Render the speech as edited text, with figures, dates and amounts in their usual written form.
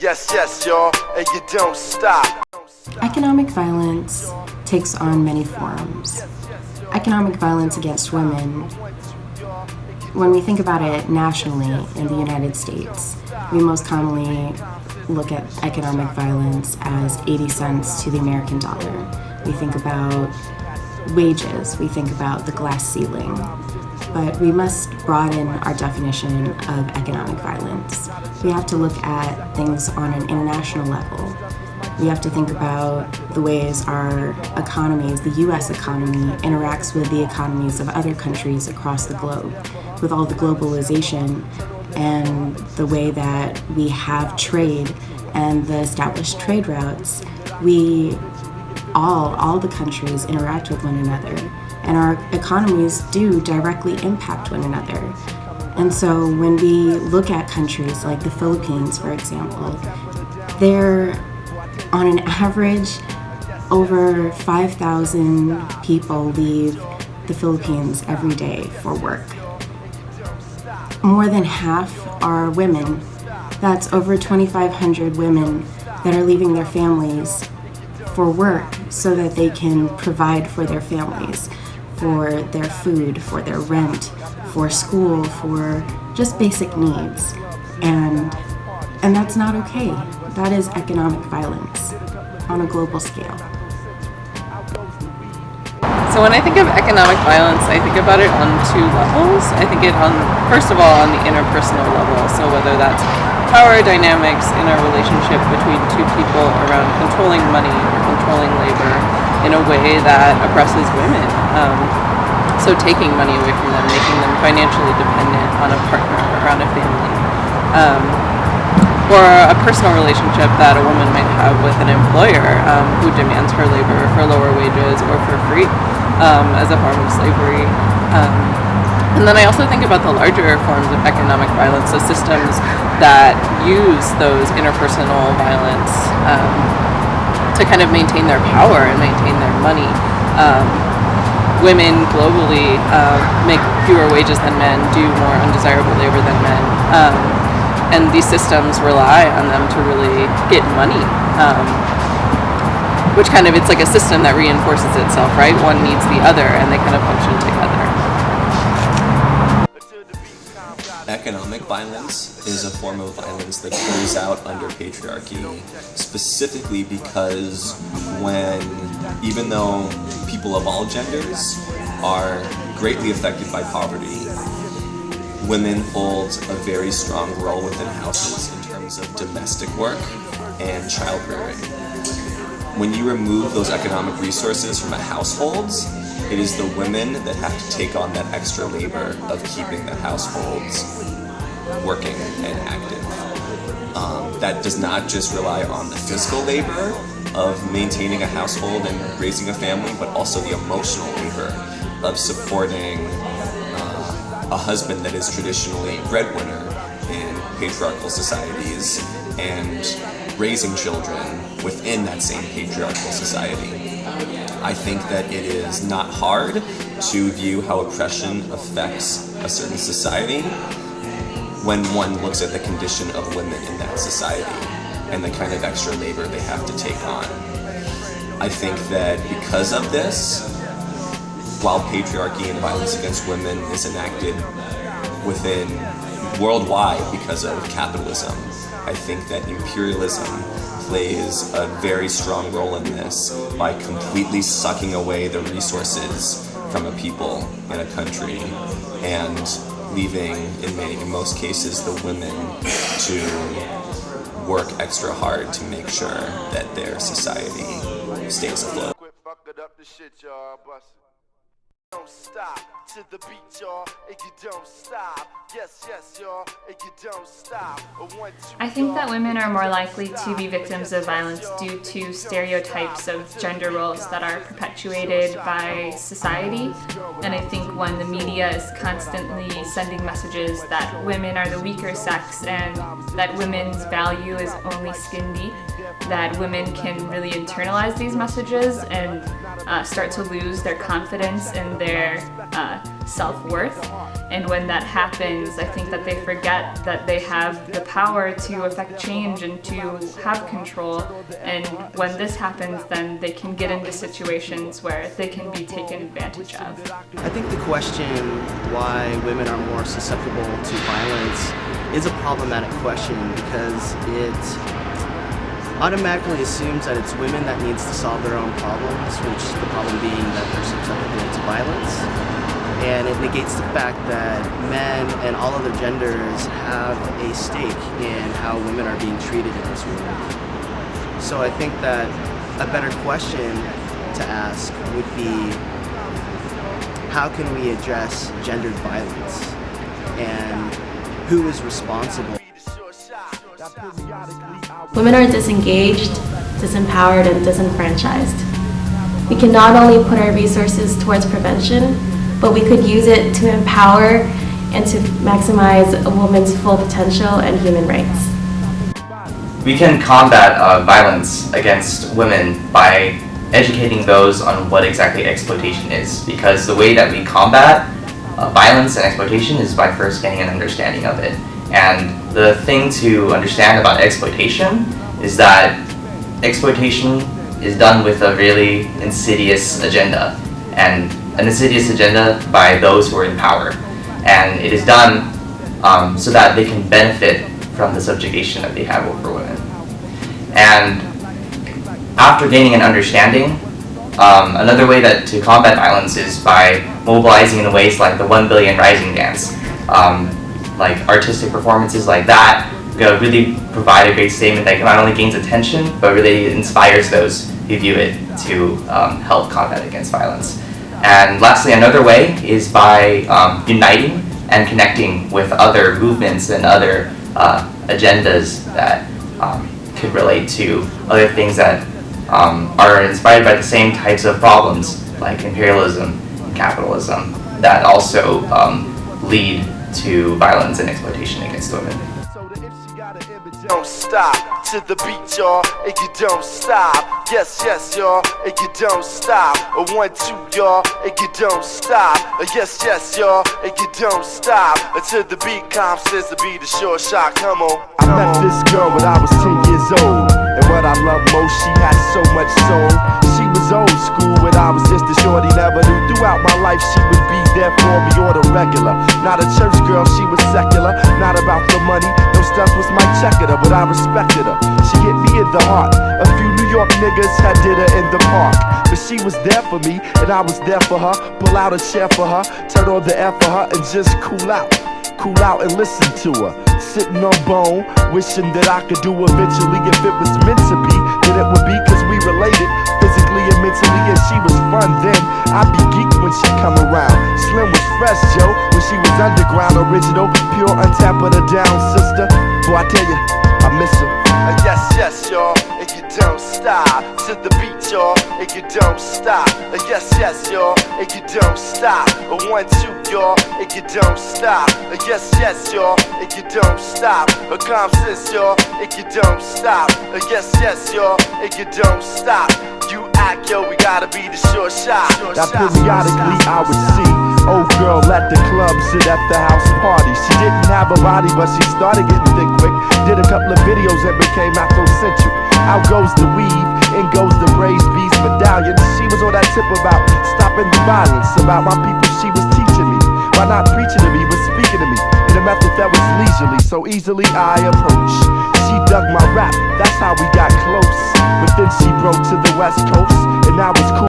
Yes, yes, y'all, and you don't stop. Economic violence takes on many forms. Economic violence against women, when we think about it nationally in the United States, we most commonly look at economic violence as 80 cents to the American dollar. We think about wages, we think about the glass ceiling, but we must broaden our definition of economic violence. We have to look at things on an international level. We have to think about the ways our economies, the US economy, interacts with the economies of other countries across the globe. With all the globalization and the way that we have trade and the established trade routes, all the countries interact with one another, and our economies do directly impact one another. And so when we look at countries like the Philippines, for example, they're on an average, over 5,000 people leave the Philippines every day for work. More than half are women. That's over 2,500 women that are leaving their families for work so that they can provide for their families, for their food, for their rent, for school, for just basic needs. And that's not okay. That is economic violence on a global scale. So when I think of economic violence, I think about it on two levels. I think first of all, on the interpersonal level. So whether that's power dynamics in a relationship between two people around controlling money or controlling labor in a way that oppresses women. So taking money away from them, making them financially dependent on a partner or on a family. Or a personal relationship that a woman might have with an employer who demands her labor for lower wages or for free as a form of slavery. And then I also think about the larger forms of economic violence, so systems that use those interpersonal violence to kind of maintain their power and maintain their money. Women globally make fewer wages than men, do more undesirable labor than men. And these systems rely on them to really get money, which kind of, it's like a system that reinforces itself, right? One needs the other, and they kind of function together. Economic violence is a form of violence that plays out under patriarchy, specifically because even though people of all genders are greatly affected by poverty, women hold a very strong role within houses in terms of domestic work and child rearing. When you remove those economic resources from a household, it is the women that have to take on that extra labor of keeping the households working and active. That does not just rely on the physical labor of maintaining a household and raising a family, but also the emotional labor of supporting a husband that is traditionally breadwinner in patriarchal societies and raising children within that same patriarchal society. I think that it is not hard to view how oppression affects a certain society when one looks at the condition of women in that society and the kind of extra labor they have to take on. I think that because of this, while patriarchy and violence against women is enacted worldwide because of capitalism, I think that imperialism plays a very strong role in this by completely sucking away the resources from a people in a country and leaving, in most cases, the women to work extra hard to make sure that their society stays afloat. Don't stop to the beat, y'all, and you don't stop. Yes, yes, y'all, and you don't stop. I think that women are more likely to be victims of violence due to stereotypes of gender roles that are perpetuated by society. And I think when the media is constantly sending messages that women are the weaker sex and that women's value is only skin deep, that women can really internalize these messages and start to lose their confidence and their self-worth. And when that happens, I think that they forget that they have the power to affect change and to have control. And when this happens, then they can get into situations where they can be taken advantage of. I think the question why women are more susceptible to violence is a problematic question because it automatically assumes that it's women that needs to solve their own problems, which the problem being that they're susceptible to violence. And it negates the fact that men and all other genders have a stake in how women are being treated in this world. So I think that a better question to ask would be, how can we address gendered violence? And who is responsible? Women are disengaged, disempowered, and disenfranchised. We can not only put our resources towards prevention, but we could use it to empower and to maximize a woman's full potential and human rights. We can combat violence against women by educating those on what exactly exploitation is, because the way that we combat violence and exploitation is by first getting an understanding of it. And the thing to understand about exploitation is that exploitation is done with a really insidious agenda, and an insidious agenda by those who are in power. And it is done so that they can benefit from the subjugation that they have over women. And after gaining an understanding, another way to combat violence is by mobilizing in ways like the 1 Billion Rising Dance. Like artistic performances like that really provide a great statement that not only gains attention, but really inspires those who view it to help combat against violence. And lastly, another way is by uniting and connecting with other movements and other agendas that could relate to other things that are inspired by the same types of problems, like imperialism and capitalism, that also lead to violence and exploitation against women. Don't stop to the beat, y'all, and you don't stop. Yes, yes, y'all, and you don't stop. A 1, 2, y'all, and you don't stop. Yes, yes, y'all, and you don't stop. Until the beat comp says to be the short shot. Come on. I met this girl when I was 10 years old, and what I love most, she had so much soul. She was old school when I was just a shorty, never knew throughout my life she would be there for me or the regular. Not a church girl, she was secular, not about the money. No stunts was my checker, but I respected her. She hit me in the heart. A few New York niggas had did her in the park, but she was there for me and I was there for her. Pull out a chair for her, turn on the air for her, and just cool out and listen to her. Sitting on bone, wishing that I could do eventually. If it was meant to be, then it would be, cause we related physically and mentally, and she was fun then. I'd be geeked when she come around. Slim was fresh, Joe, when she was underground. Original, pure, untampered her down, sister. Boy, I tell you, I miss her. Yes, yes, y'all, and you don't stop. To the beat, y'all, and you don't stop. Yes, yes, y'all, and you don't stop. A 1, 2, y'all, and you don't stop. Yes, yes, y'all, and you don't stop. A conscious, y'all, and you don't stop. Yes, yes, y'all, and you don't stop. You act, yo, we gotta be the short shot. Now periodically I would see old girl at the clubs and at the house party. She didn't have a body, but she started getting thick quick. Did a couple of videos that became Afrocentric. Out goes the weave, in goes the braised beast medallion. She was on that tip about stopping the violence, about my people she was teaching me. Why not preaching to me, but speaking to me in a method that was leisurely, so easily I approach. She dug my rap, that's how we got close. But then she broke to the West Coast, and now it's cool